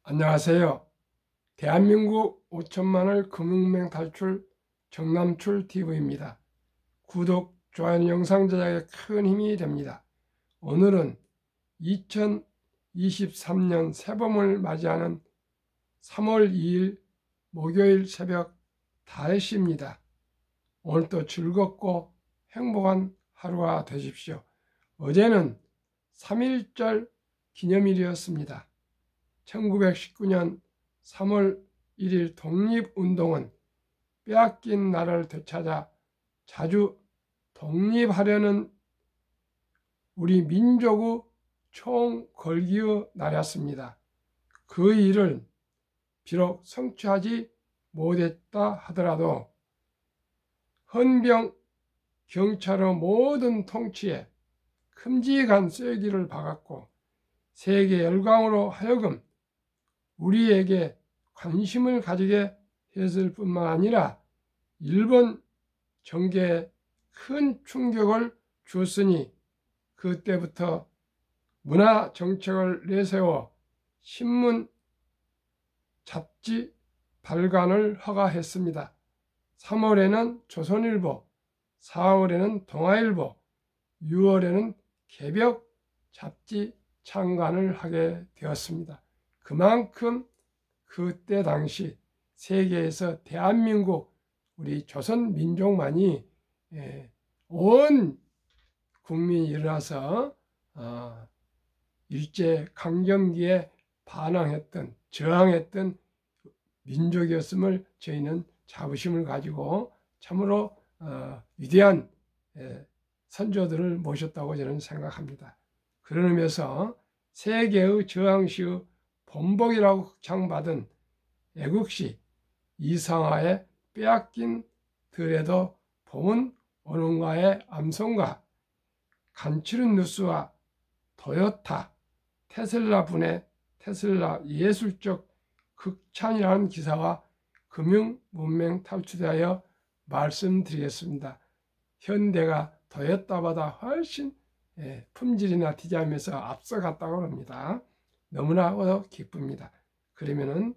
안녕하세요. 대한민국 5천만을 금융맹 탈출 정남출TV입니다. 구독, 좋아요 영상 제작에 큰 힘이 됩니다. 오늘은 2023년 새봄을 맞이하는 3월 2일 목요일 새벽 5시입니다. 오늘도 즐겁고 행복한 하루가 되십시오. 어제는 3.1절 기념일이었습니다. 1919년 3월 1일 독립운동은 빼앗긴 나라를 되찾아 자주 독립하려는 우리 민족의 총걸기의 날이었습니다. 그 일을 비록 성취하지 못했다 하더라도 헌병 경찰의 모든 통치에 큼직한 쐐기를 박았고 세계 열강으로 하여금 우리에게 관심을 가지게 했을 뿐만 아니라 일본 정계에 큰 충격을 주었으니 그때부터 문화 정책을 내세워 신문, 잡지 발간을 허가했습니다. 3월에는 조선일보, 4월에는 동아일보, 6월에는 개벽 잡지 창간을 하게 되었습니다. 그만큼 그때 당시 세계에서 대한민국 우리 조선 민족만이 온 국민이 일어나서 일제 강점기에 반항했던 저항했던 민족이었음을 저희는 자부심을 가지고 참으로 위대한 선조들을 모셨다고 저는 생각합니다. 그런 의미에서 세계의 저항시의 본복이라고 흑창받은 애국시 이상하의 빼앗긴 들에도 봄은 오는가의 암송가, 간추린 뉴스와 토요타, 테슬라 분해, 테슬라 예술적 극찬이라는 기사와 금융문맹 탈출하여 말씀드리겠습니다. 현대가 토요타보다 훨씬 품질이나 디자인에서 앞서갔다고 합니다. 너무나 기쁩니다. 그러면은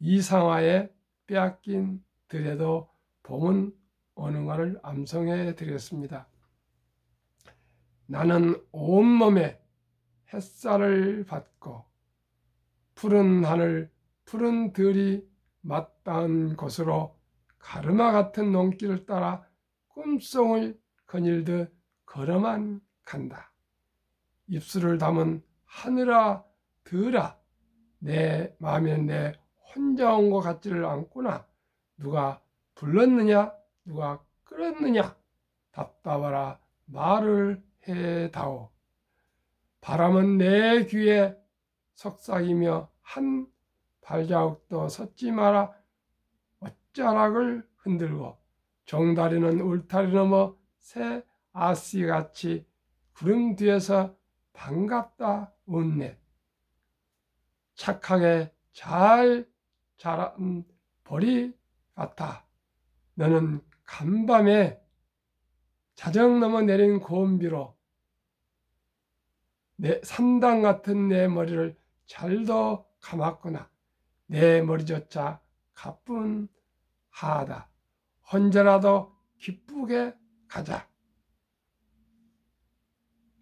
이상화의 빼앗긴 들에도 봄은 오는가를 암송해 드리겠습니다. 나는 온몸에 햇살을 받고 푸른 하늘, 푸른 들이 맞닿은 곳으로 가르마 같은 농길을 따라 꿈송을 거닐듯 걸어만 간다. 입술을 담은 하늘아 들아, 내 마음에 내 혼자 온 것 같지를 않구나. 누가 불렀느냐, 누가 끌었느냐, 답답하라 말을 해다오. 바람은 내 귀에 속삭이며 한 발자국도 섰지 마라 어짜락을 흔들고 종다리는 울타리 넘어 새 아씨같이 구름 뒤에서 반갑다 웃네. 착하게 잘 자란 보리 같아. 너는 간밤에 자정 넘어 내린 고운비로 내 산당 같은 내 머리를 잘도 감았구나. 내 머리조차 가뿐하다. 혼자라도 기쁘게 가자.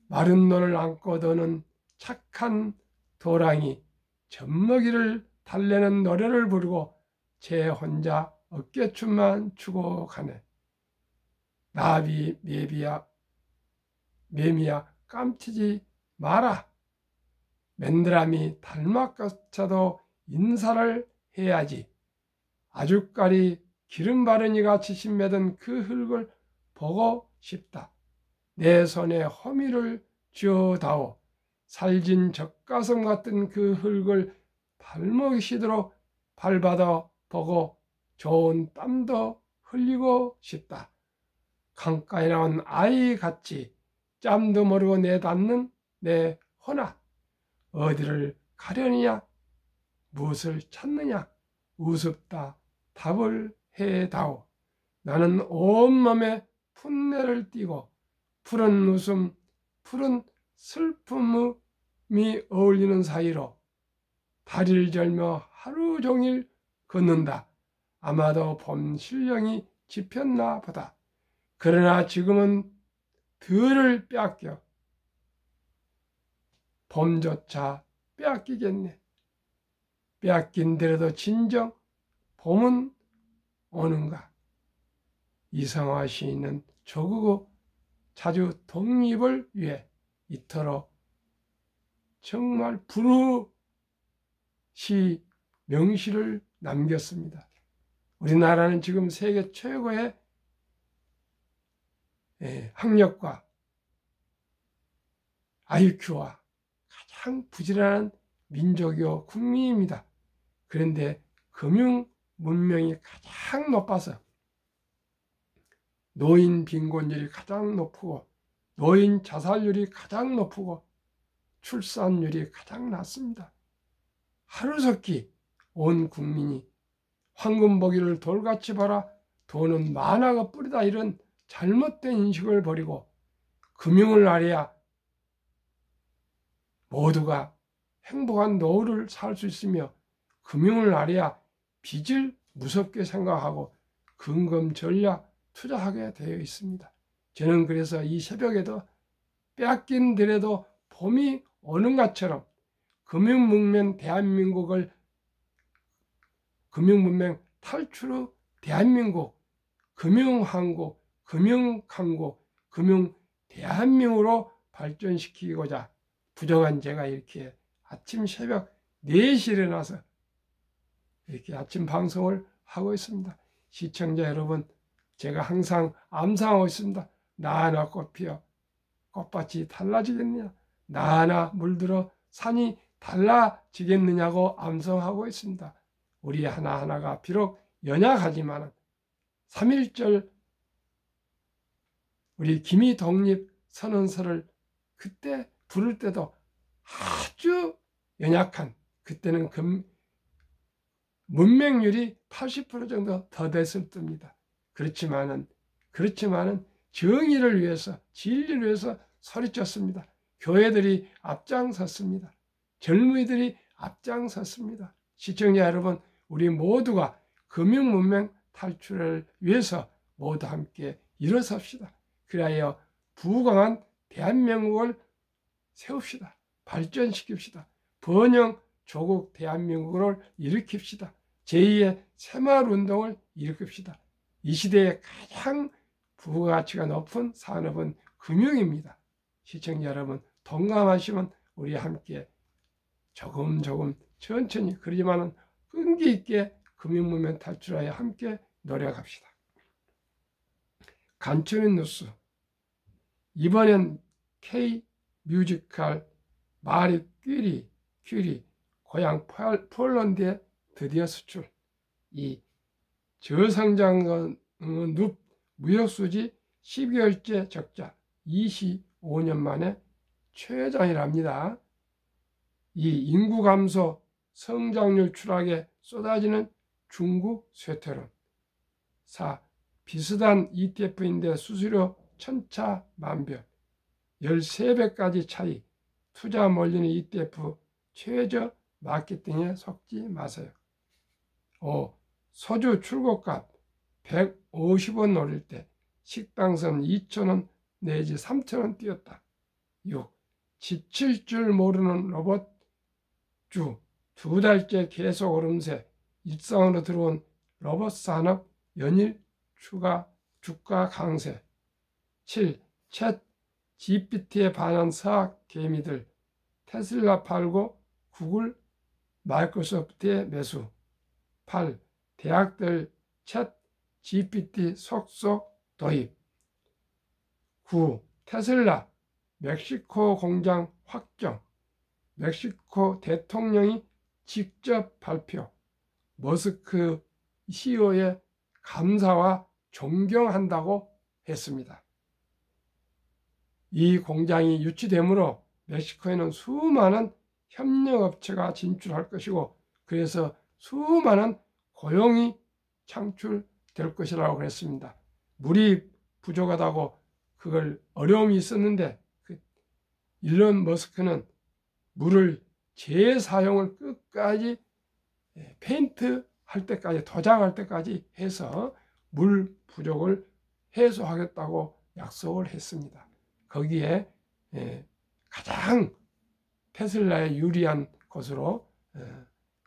마른 노를 안고 도는 착한 도랑이 젖먹이를 달래는 노래를 부르고 제 혼자 어깨춤만 추고 가네. 나비 매미야 깜치지 마라. 맨드라미 닮아까쳐도 인사를 해야지. 아주까리 기름 바른 이가 지신 매든 그 흙을 보고 싶다. 내 손에 허미를 쥐어다오. 살진 젖가슴 같은 그 흙을 발목이 시도록 밟아다 보고 좋은 땀도 흘리고 싶다. 강가에 나온 아이같이 짬도 모르고 내닫는 내 혼아. 어디를 가려느냐, 무엇을 찾느냐, 우습다 답을 해다오. 나는 온몸에 풋내를 띠고 푸른 웃음, 푸른 슬픔이 어울리는 사이로 다리를 절며 하루 종일 걷는다. 아마도 봄 신령이 집혔나 보다. 그러나 지금은 들을 빼앗겨 봄조차 빼앗기겠네. 빼앗긴 데라도 진정 봄은 오는가. 이성화 시인은 조국 자주 독립을 위해 이토록 정말 부르시 명시를 남겼습니다. 우리나라는 지금 세계 최고의 학력과 IQ와 가장 부지런한 민족이요 국민입니다. 그런데 금융 문명이 가장 높아서 노인 빈곤율이 가장 높고 노인 자살률이 가장 높고 출산율이 가장 낮습니다. 하루속히 온 국민이 황금보기를 돌같이 벌어 돈은 만화가 뿌리다 이런 잘못된 인식을 버리고 금융을 알아야 모두가 행복한 노후를 살 수 있으며 금융을 알아야 빚을 무섭게 생각하고 근검 전략 투자하게 되어 있습니다. 저는 그래서 이 새벽에도 빼앗긴 데라도 봄이 오는 것처럼 금융문명 탈출 후 대한민국 금융왕국, 금융강국, 금융대한민국으로 발전시키고자 부족한 제가 이렇게 아침 새벽 4시에 일어나서 이렇게 아침 방송을 하고 있습니다. 시청자 여러분, 제가 항상 암상하고 있습니다. 나 하나 꽃 피어 꽃밭이 달라지겠느냐, 나 하나 물들어 산이 달라지겠느냐고 암송하고 있습니다. 우리 하나하나가 비록 연약하지만 3.1절 우리 기미독립 선언서를 그때 부를 때도 아주 연약한, 그때는 문맹률이 80% 정도 더 됐을 때입니다. 그렇지만은 정의를 위해서, 진리를 위해서 소리쳤습니다. 교회들이 앞장섰습니다. 젊은이들이 앞장섰습니다. 시청자 여러분, 우리 모두가 금융문명 탈출을 위해서 모두 함께 일어섭시다. 그리하여 부강한 대한민국을 세웁시다. 발전시킵시다. 번영 조국 대한민국을 일으킵시다. 제2의 새마을운동을 일으킵시다. 이 시대에 가장 부가가치가 높은 산업은 금융입니다. 시청자 여러분, 동감하시면 우리 함께 조금 천천히, 그러지만 끈기 있게 금융문명 탈출하여 함께 노력합시다. 간추린 뉴스. 이번엔 K 뮤지컬 마리 큐리 고향 폴란드에 드디어 수출. 이 저성장은 늪 무역수지 12개월째 적자 25년 만에 최장이랍니다. 이 인구 감소, 성장률 추락에 쏟아지는 중국 쇠퇴론. 4. 비슷한 ETF인데 수수료 천차만별, 13배까지 차이, 투자 몰리는 ETF 최저 마케팅에 속지 마세요. 5. 소주 출고값 150원 오를 때 식당선 2,000원 내지 3,000원 뛰었다. 6. 지칠 줄 모르는 로봇주 2달째 계속 오름세, 일상으로 들어온 로봇 산업 연일 추가 주가 강세. 7. 챗 GPT에 반한 서학 개미들 테슬라 팔고 구글 마이크로소프트에 매수. 8. 대학들 챗 GPT 속속 도입. 9. 테슬라 멕시코 공장 확정. 멕시코 대통령이 직접 발표. 머스크 CEO의 감사와 존경한다고 했습니다. 이 공장이 유치되므로 멕시코에는 수많은 협력업체가 진출할 것이고, 그래서 수많은 고용이 창출될 것이라고 그랬습니다. 물이 부족하다고 그걸 어려움이 있었는데 일론 머스크는 물을 재사용을 끝까지 페인트 할 때까지, 도장할 때까지 해서 물 부족을 해소하겠다고 약속을 했습니다. 거기에 가장 테슬라에 유리한 것으로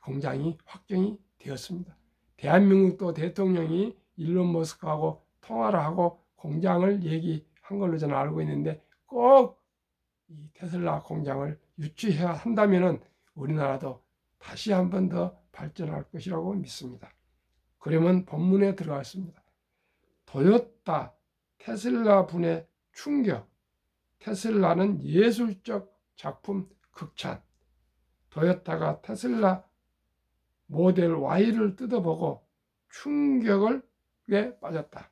공장이 확정이 되었습니다. 대한민국도 대통령이 일론 머스크하고 통화를 하고 공장을 얘기한 걸로 저는 알고 있는데, 꼭 이 테슬라 공장을 유치해야 한다면 우리나라도 다시 한 번 더 발전할 것이라고 믿습니다. 그러면 본문에 들어갔습니다. 토요타 테슬라 분해 충격. 테슬라는 예술적 작품 극찬. 토요타가 테슬라 모델 Y를 뜯어보고 충격에 빠졌다.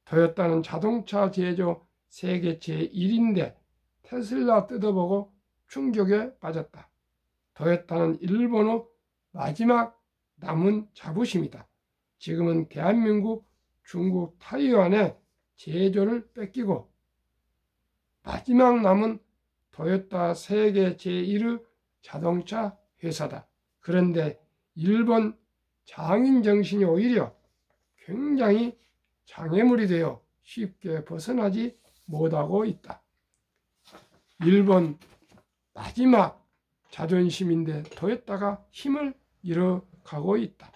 토요타는 자동차 제조 세계 제1인데 테슬라 뜯어보고 충격에 빠졌다. 토요타는 일본 후 마지막 남은 자부심이다. 지금은 대한민국, 중국, 타이완에 제조를 뺏기고 마지막 남은 토요타 세계 제1의 자동차 회사다. 그런데 일본 장인 정신이 오히려 굉장히 장애물이 되어 쉽게 벗어나지 못하고 있다. 일본 마지막 자존심인데 토요타가 힘을 잃어가고 있다.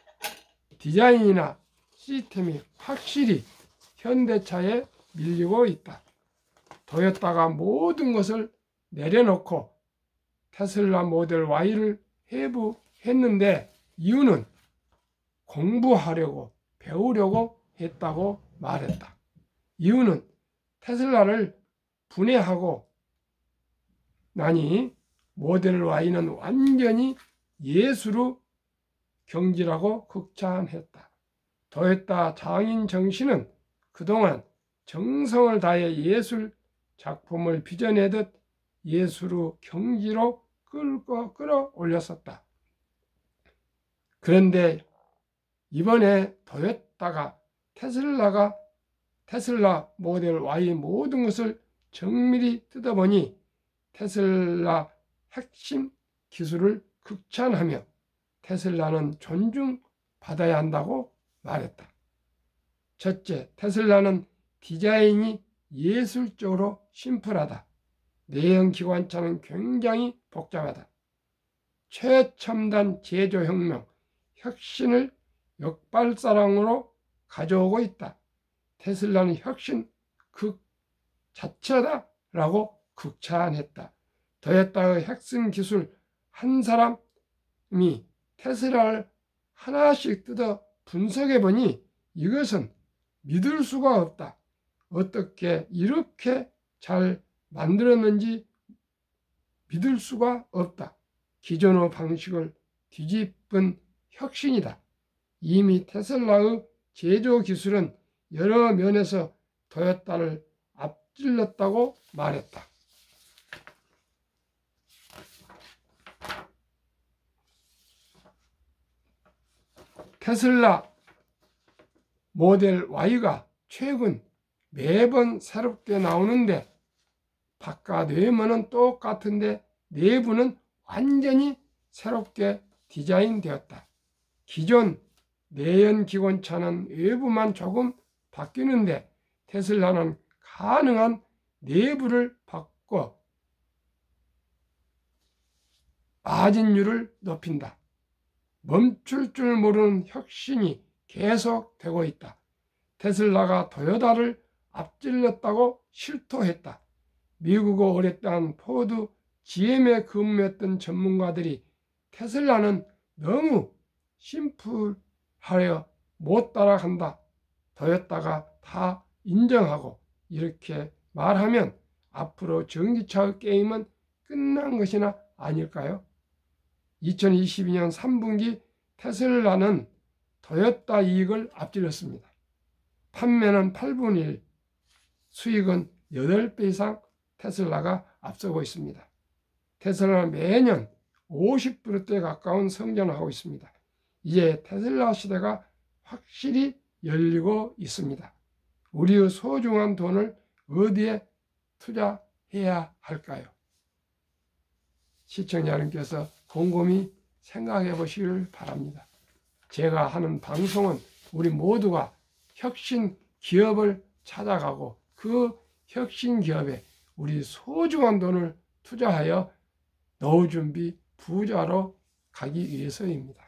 디자인이나 시스템이 확실히 현대차에 밀리고 있다. 토요타가 모든 것을 내려놓고 테슬라 모델 Y를 해부했는데 이유는 공부하려고, 배우려고 했다고 말했다. 이유는 테슬라를 분해하고 나니 모델 Y는 완전히 예술의 경지라고 극찬했다. 토요타 장인 정신은 그동안 정성을 다해 예술 작품을 빚어내듯 예술의 경지로 끌어올렸었다. 그런데 이번에 토요타가 테슬라 모델 Y 모든 것을 정밀히 뜯어보니 테슬라 핵심 기술을 극찬하며 테슬라는 존중받아야 한다고 말했다. 첫째, 테슬라는 디자인이 예술적으로 심플하다. 내연기관차는 굉장히 복잡하다. 최첨단 제조혁명, 혁신을 역발사랑으로 가져오고 있다. 테슬라는 혁신 극 자체다라고 극찬했다. 토요타의 핵심 기술 한 사람이 테슬라를 하나씩 뜯어 분석해보니 이것은 믿을 수가 없다. 어떻게 이렇게 잘 만들었는지 믿을 수가 없다. 기존의 방식을 뒤집은 혁신이다. 이미 테슬라의 제조 기술은 여러 면에서 토요타를 앞질렀다고 말했다. 테슬라 모델 Y가 최근 매번 새롭게 나오는데 바깥 외모는 똑같은데 내부는 완전히 새롭게 디자인되었다. 기존 내연기관차는 외부만 조금 바뀌는데 테슬라는 가능한 내부를 바꿔 마진율을 높인다. 멈출 줄 모르는 혁신이 계속되고 있다. 테슬라가 토요타를 앞질렀다고 실토했다. 미국의 오랫동안 포드, GM에 근무했던 전문가들이 테슬라는 너무 심플하여 못 따라간다. 토요타가 다 인정하고 이렇게 말하면 앞으로 전기차의 게임은 끝난 것이나 아닐까요? 2022년 3분기 테슬라는 토요타 이익을 앞질렀습니다. 판매는 8분의 1, 수익은 8배 이상 테슬라가 앞서고 있습니다. 테슬라는 매년 50%에 가까운 성장을 하고 있습니다. 이제 테슬라 시대가 확실히 열리고 있습니다. 우리의 소중한 돈을 어디에 투자해야 할까요? 시청자 여러분께서 곰곰이 생각해 보시길 바랍니다. 제가 하는 방송은 우리 모두가 혁신 기업을 찾아가고 그 혁신 기업에 우리 소중한 돈을 투자하여 노후 준비 부자로 가기 위해서입니다.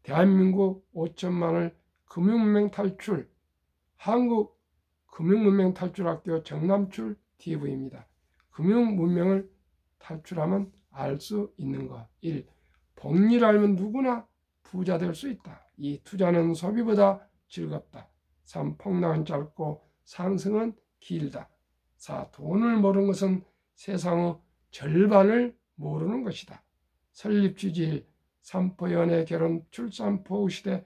대한민국 5천만을 금융문명 탈출 한국금융문명 탈출학교 정남출 TV입니다. 금융문명을 탈출하면 알 수 있는 것. 1. 복리를 알면 누구나 부자 될 수 있다. 2. 투자는 소비보다 즐겁다. 3. 폭락은 짧고 상승은 길다. 4. 돈을 모르는 것은 세상의 절반을 모르는 것이다. 설립 취지 1. 산포 연애 결혼 출산포 시대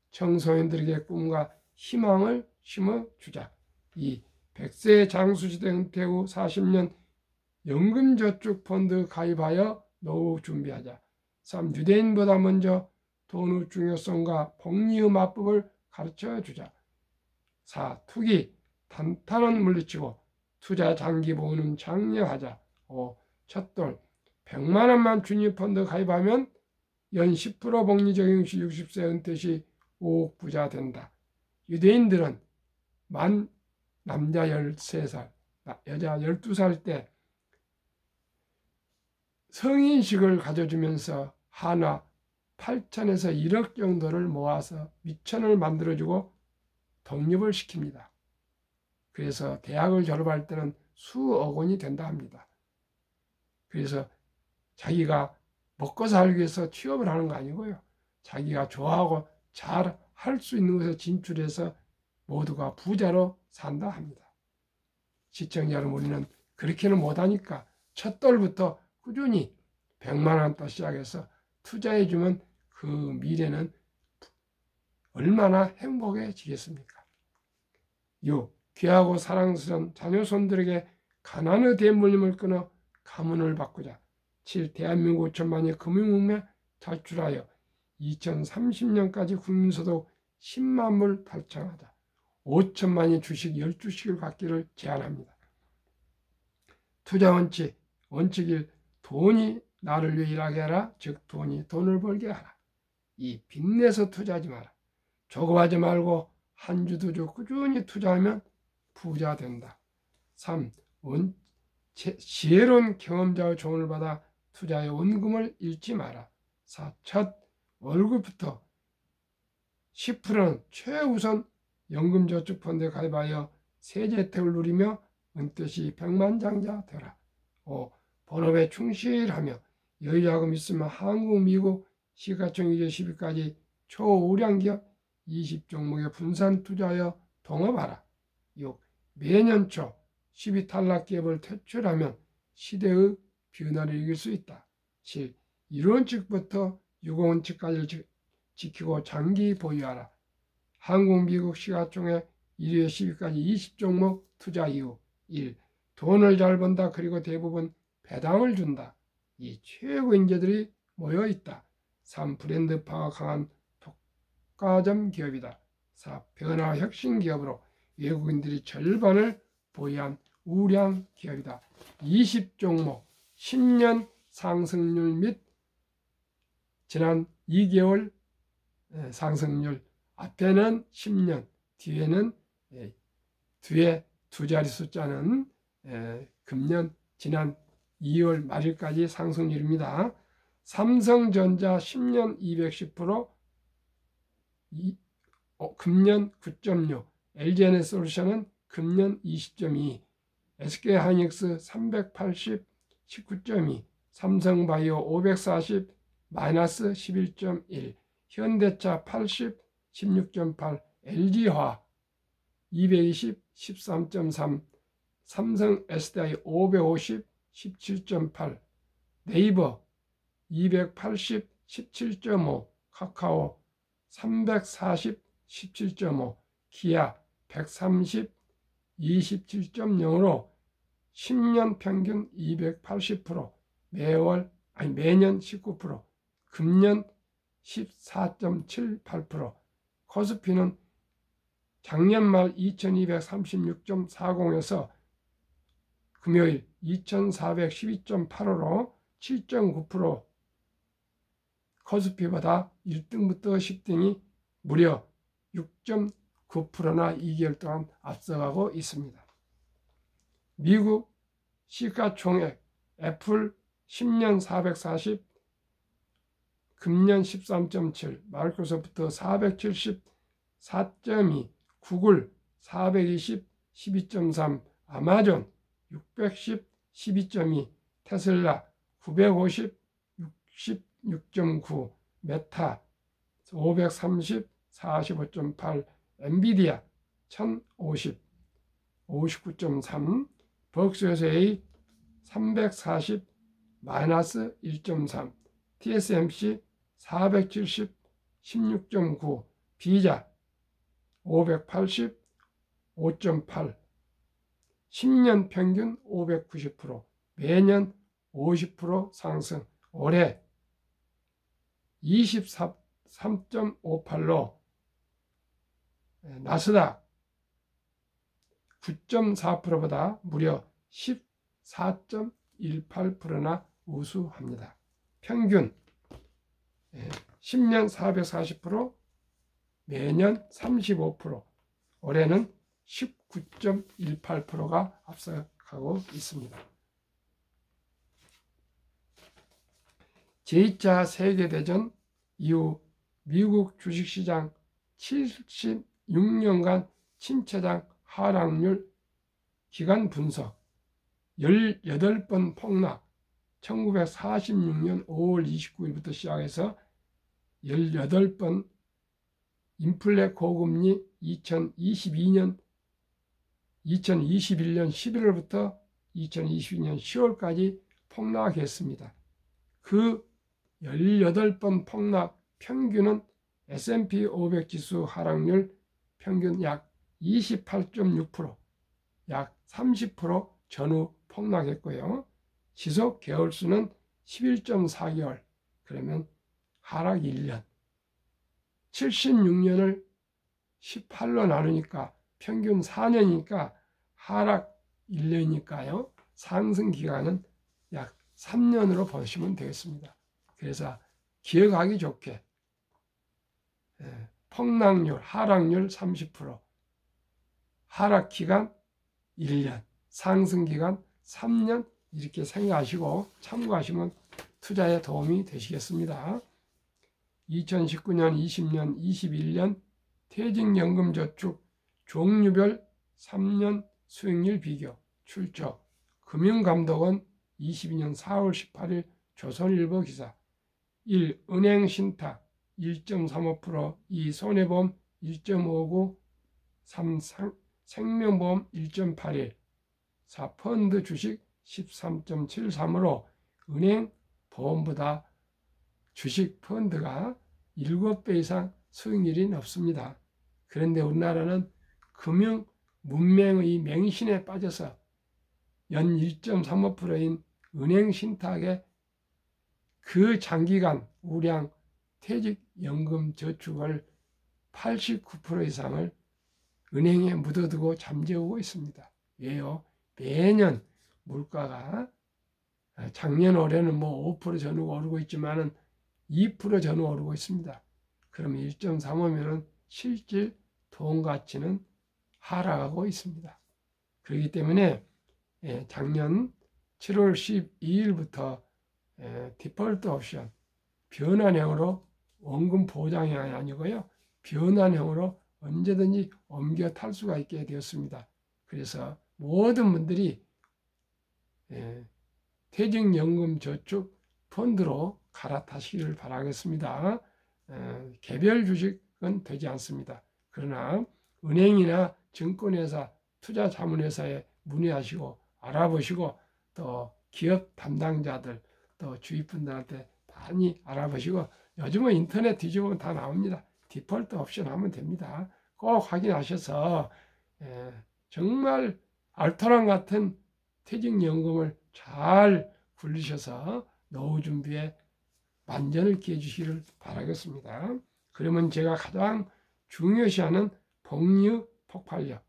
청소년들에게 꿈과 희망을 심어주자. 2. 100세 장수시대 은퇴 후 40년 연금저축펀드 가입하여 노후 준비하자. 3. 유대인보다 먼저 돈의 중요성과 복리의 마법을 가르쳐주자. 4. 투기, 탄탄은 물리치고 투자 장기 보호는 장려하자. 5. 첫돌, 100만 원만 주니펀드 가입하면 연 10% 복리 적용 시 60세 은퇴 시 5억 부자 된다. 유대인들은 남자 13살, 여자 12살 때 성인식을 가져주면서 한화 8천에서 1억 정도를 모아서 미천을 만들어주고 독립을 시킵니다. 그래서 대학을 졸업할 때는 수억 원이 된다 합니다. 그래서 자기가 먹고 살기 위해서 취업을 하는 거 아니고요. 자기가 좋아하고 잘 할 수 있는 곳에 진출해서 모두가 부자로 산다 합니다. 시청자 여러분, 우리는 그렇게는 못하니까 첫 돌부터 꾸준히 100만 원부터 시작해서 투자해주면 그 미래는 얼마나 행복해지겠습니까? 6. 귀하고 사랑스러운 자녀손들에게 가난의 대물림을 끊어 가문을 바꾸자. 7. 대한민국 5천만이 금융문명 탈출하여 2030년까지 국민소득 10만 불 달성하자. 5천만이 주식 12주식을 갖기를 제안합니다. 투자 원칙 1. 돈이 나를 위해 일하게 하라. 즉 돈이 돈을 벌게 하라. 2. 빚내서 투자하지 마라. 조급하지 말고 한 주 두 주 꾸준히 투자하면 부자 된다. 3. 지혜로운 경험자의 조언을 받아 투자의 원금을 잃지 마라. 4. 첫 월급부터 10%는 최우선 연금저축펀드에 가입하여 세제 혜택을 누리며 은퇴 시 백만장자 되라. 5. 본업에 충실하며 여유자금 있으면 한국, 미국 시가총 이제 10위까지 초우량기업 20종목에 분산 투자하여 동업하라. 6. 매년 초 10위 탈락기업을 퇴출하면 시대의 변화를 이길 수 있다. 7. 1원칙부터 6원칙까지 지키고 장기 보유하라. 한국, 미국 시가총액 1위에 10위까지 20종목 투자 이후. 1. 돈을 잘 번다. 그리고 대부분 배당을 준다. 2. 최고 인재들이 모여있다. 3. 브랜드파가 강한 독과점 기업이다. 4. 변화 혁신 기업으로 외국인들이 절반을 보유한 우량 기업이다. 20종목 10년 상승률 및 지난 2개월 상승률, 앞에는 10년, 뒤에 두 자리 숫자는 금년 지난 2월 말일까지 상승률입니다. 삼성전자 10년 210%, 금년 9.6, LG에너지솔루션은 금년 20.2, SK하이닉스 380, 19.2, 삼성바이오 540, 마이너스 11.1, 현대차 80, 16.8, LG화학 220, 13.3, 삼성 SDI 550, 17.8, 네이버 280, 17.5, 카카오 340, 17.5, 기아 130, 27.0으로 10년 평균 280%, 매년 19%, 금년 14.78%, 코스피는 작년 말 2236.40에서 금요일 2412.85로 7.9%, 코스피보다 1등부터 10등이 무려 6.9%나 2개월 동안 앞서가고 있습니다. 미국 시가총액 애플 10년 440, 금년 13.7, 마이크로소프트 474.2, 구글 420, 12.3, 아마존 610, 12.2, 테슬라 950, 66.9, 메타 530, 45.8, 엔비디아 1050, 59.3, 벅스에서A 340, 마이너스 1.3, TSMC 470, 16.9, 비자 580, 5.8, 10년 평균 590%, 매년 50% 상승, 올해 23.58로 나스닥 9.4%보다 무려 14.18%나 우수합니다. 평균 10년 440%, 매년 35%, 올해는 19.18%가 앞서가고 있습니다. 제2차 세계대전 이후 미국 주식시장 76년간 침체장 하락률 기간 분석, 18번 폭락, 1946년 5월 29일부터 시작해서 18번 인플레 고금리 2021년 11월부터 2022년 10월까지 폭락했습니다. 그 18번 폭락 평균은 S&P 500 지수 하락률 평균 약 28.6%, 약 30% 전후 폭락했고요. 지속 개월수는 11.4개월, 그러면 하락 1년. 76년을 18로 나누니까 평균 4년이니까 하락 1년이니까요. 상승 기간은 약 3년으로 보시면 되겠습니다. 그래서 기억하기 좋게 폭락률, 하락률 30%, 하락 기간 1년, 상승 기간 3년 이렇게 생각하시고 참고하시면 투자에 도움이 되시겠습니다. 2019년, 20년, 21년 퇴직연금저축 종류별 3년 수익률 비교 출처 금융감독원 22년 4월 18일 조선일보 기사 1. 은행신탁 1.35%, 2. 손해보험 1.59%, 3. 생명보험 1.81%, 4. 펀드 주식 13.73으로 은행 보험보다 주식 펀드가 7배 이상 수익률이 높습니다. 그런데 우리나라는 금융 문맹의 맹신에 빠져서 연 1.35%인 은행 신탁에 그 장기간 우량 퇴직연금 저축을 89% 이상을 은행에 묻어두고 잠재우고 있습니다. 왜요? 매년 물가가 작년 올해는 뭐 5% 전후 오르고 있지만은 2% 전후 오르고 있습니다. 그러면 1.35면은 실질 돈 가치는 하락하고 있습니다. 그렇기 때문에 작년 7월 12일부터 디폴트 옵션 변환형으로 원금 보장이 아니고요. 변환형으로 언제든지 옮겨 탈 수가 있게 되었습니다. 그래서 모든 분들이 퇴직연금 저축 펀드로 갈아타시기를 바라겠습니다. 개별 주식은 되지 않습니다. 그러나 은행이나 증권회사, 투자자문회사에 문의하시고 알아보시고 또 기업 담당자들 또 주위 분들한테 많이 알아보시고 요즘은 인터넷 뒤져보면 다 나옵니다. 디폴트 옵션 하면 됩니다. 꼭 확인하셔서 정말 알토란 같은 퇴직연금을 잘 굴리셔서 노후 준비에 만전을 기해 주시기를 바라겠습니다. 그러면 제가 가장 중요시하는 복리 폭발력,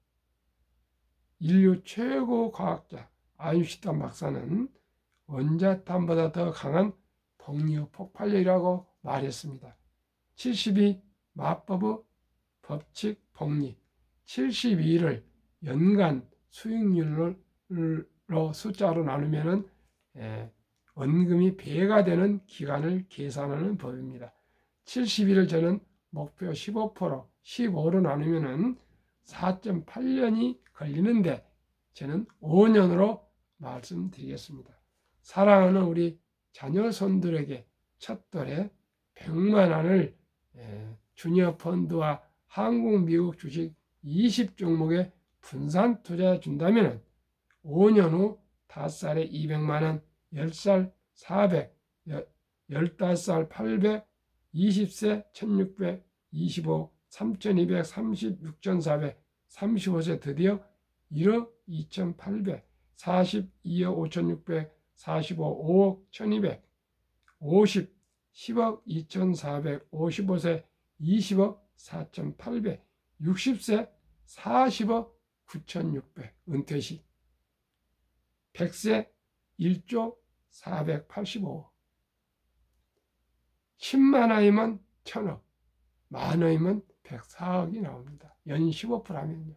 인류 최고 과학자 아인슈타인 박사는 원자탄보다 더 강한 복리의 폭발력이라고 말했습니다. 72. 마법의 법칙 복리. 72를 연간 수익률로 숫자로 나누면 원금이 배가 되는 기간을 계산하는 법입니다. 72를 저는 목표 15%, 15로 나누면 4.8년이 걸리는데 저는 5년으로 말씀드리겠습니다. 사랑하는 우리 자녀 손들에게 첫돌에 100만 원을 주니어 펀드와 한국, 미국 주식 20종목에 분산 투자해 준다면 5년 후 5살에 200만 원, 10살 400, 15살 800, 20세 1600, 25, 3200, 36,400, 35세 드디어 1억 2800, 42억 5600, 45, 5억 1200, 50, 10억 2400, 55세 20억 4800, 60세 40억 9600, 은퇴 시 100세 1조 485억, 10만 원이면 1000억, 만 원이면 104억이 나옵니다. 연 15% 하면요.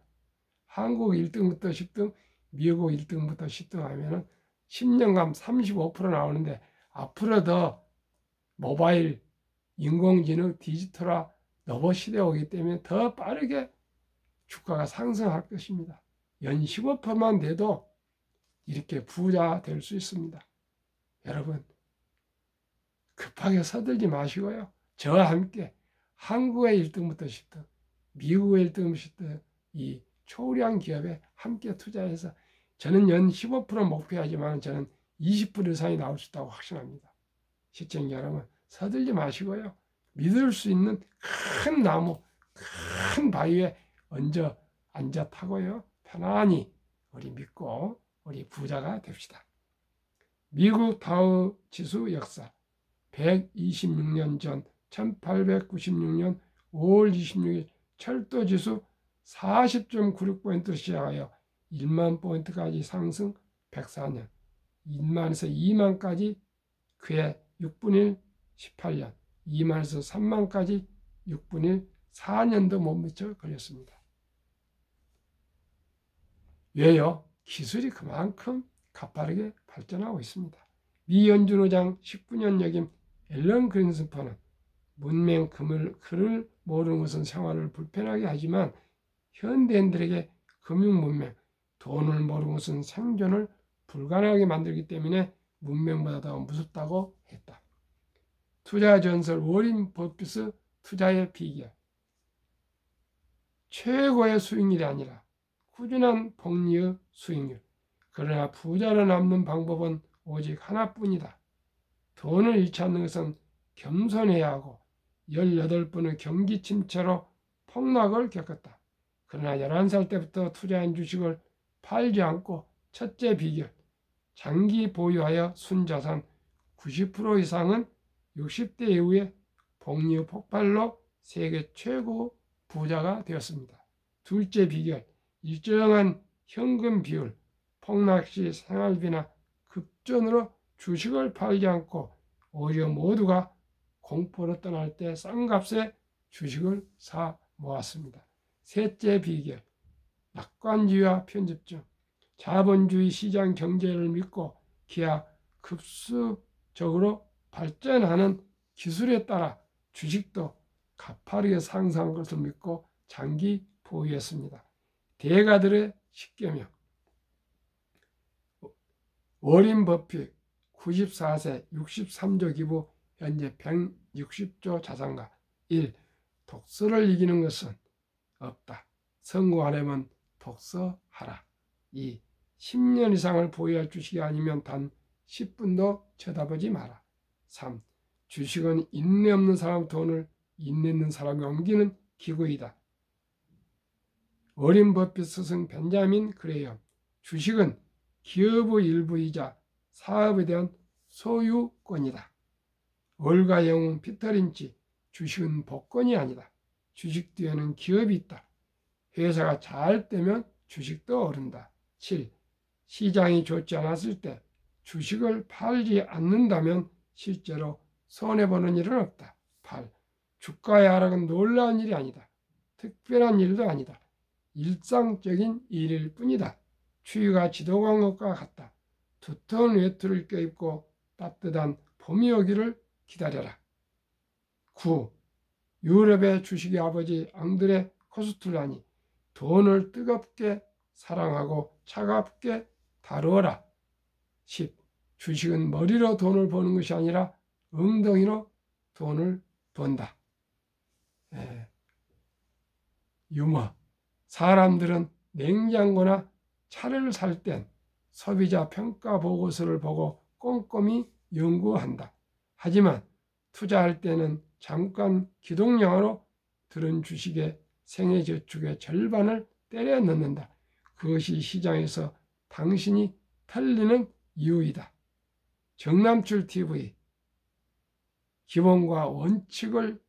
한국 1등부터 10등, 미국 1등부터 10등 하면은 10년간 35% 나오는데 앞으로 더 모바일, 인공지능, 디지털화, 로봇 시대가 오기 때문에 더 빠르게 주가가 상승할 것입니다. 연 15%만 돼도 이렇게 부자 될 수 있습니다. 여러분 급하게 서들지 마시고요. 저와 함께 한국의 1등부터 10등, 미국의 1등부터 10등 이 초우량 기업에 함께 투자해서 저는 연 15% 목표하지만 저는 20% 이상이 나올 수 있다고 확신합니다. 시청자 여러분 서들지 마시고요. 믿을 수 있는 큰 나무, 큰 바위에 얹어 앉아 타고요. 편안히 우리 믿고 우리 부자가 됩시다. 미국 다우 지수 역사 126년 전 1896년 5월 26일 철도 지수 40.96포인트로 시작하여 1만 포인트까지 상승 104년, 1만에서 2만까지 그해 6분의 1 18년, 2만에서 3만까지 6분의 1 4년도 못 미쳐 걸렸습니다. 왜요? 기술이 그만큼 가파르게 발전하고 있습니다. 미 연준의장 19년 역임 앨런 그린스퍼는 문맹 글을 모르는 것은 생활을 불편하게 하지만 현대인들에게 금융 문맹, 돈을 모르는 것은 생존을 불가능하게 만들기 때문에 문맹보다 더 무섭다고 했다. 투자 전설 워린 버핏의 투자의 비결. 최고의 수익률이 아니라 꾸준한 복리의 수익률. 그러나 부자로 남는 방법은 오직 하나뿐이다. 돈을 잃지 않는 것은 겸손해야 하고 18번의 경기 침체로 폭락을 겪었다. 그러나 11살 때부터 투자한 주식을 팔지 않고 첫째 비결, 장기 보유하여 순자산 90% 이상은 60대 이후에 복리의 폭발로 세계 최고 부자가 되었습니다. 둘째 비결, 일정한 현금 비율, 폭락시 생활비나 급전으로 주식을 팔지 않고 오히려 모두가 공포로 떠날 때 싼 값에 주식을 사 모았습니다. 셋째 비결, 낙관주의와 편집증, 자본주의 시장 경제를 믿고 기하 급수적으로 발전하는 기술에 따라 주식도 가파르게 상승한 것을 믿고 장기 보유했습니다. 대가들의 십계명. 워린 버핏 94세 63조 기부 현재 160조 자산가. 1. 독서를 이기는 것은 없다. 성공하려면 독서하라. 2. 10년 이상을 보유할 주식이 아니면 단 10분도 쳐다보지 마라. 3. 주식은 인내 없는 사람 돈을 인내 있는 사람이 옮기는 기구이다. 워린 버핏 스승 벤자민 그레이엄. 주식은 기업의 일부이자 사업에 대한 소유권이다. 월가 영웅 피터 린치. 주식은 복권이 아니다. 주식 뒤에는 기업이 있다. 회사가 잘 되면 주식도 오른다. 7. 시장이 좋지 않았을 때 주식을 팔지 않는다면 실제로 손해보는 일은 없다. 8. 주가의 하락은 놀라운 일이 아니다. 특별한 일도 아니다. 일상적인 일일 뿐이다. 추위가 지도가 온 것과 같다. 두터운 외투를 껴입고 따뜻한 봄이 오기를 기다려라. 9. 유럽의 주식의 아버지 앙드레 코스툴란이 돈을 뜨겁게 사랑하고 차갑게 다루어라. 10. 주식은 머리로 돈을 버는 것이 아니라 엉덩이로 돈을 번다. 유머. 사람들은 냉장고나 차를 살 땐 소비자 평가 보고서를 보고 꼼꼼히 연구한다. 하지만 투자할 때는 잠깐 기동량으로 들은 주식의 생애저축의 절반을 때려 넣는다. 그것이 시장에서 당신이 털리는 이유이다. 정남출TV 기본과 원칙을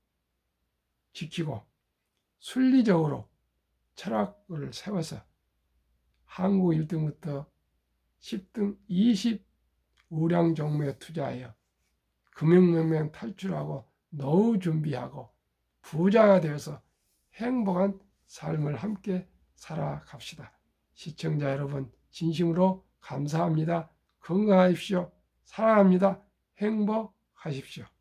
지키고 순리적으로 철학을 세워서 한국 1등부터 10등 20 우량 종목에 투자하여 금융명령 탈출하고 노후 준비하고 부자가 되어서 행복한 삶을 함께 살아갑시다. 시청자 여러분 진심으로 감사합니다. 건강하십시오. 사랑합니다. 행복하십시오.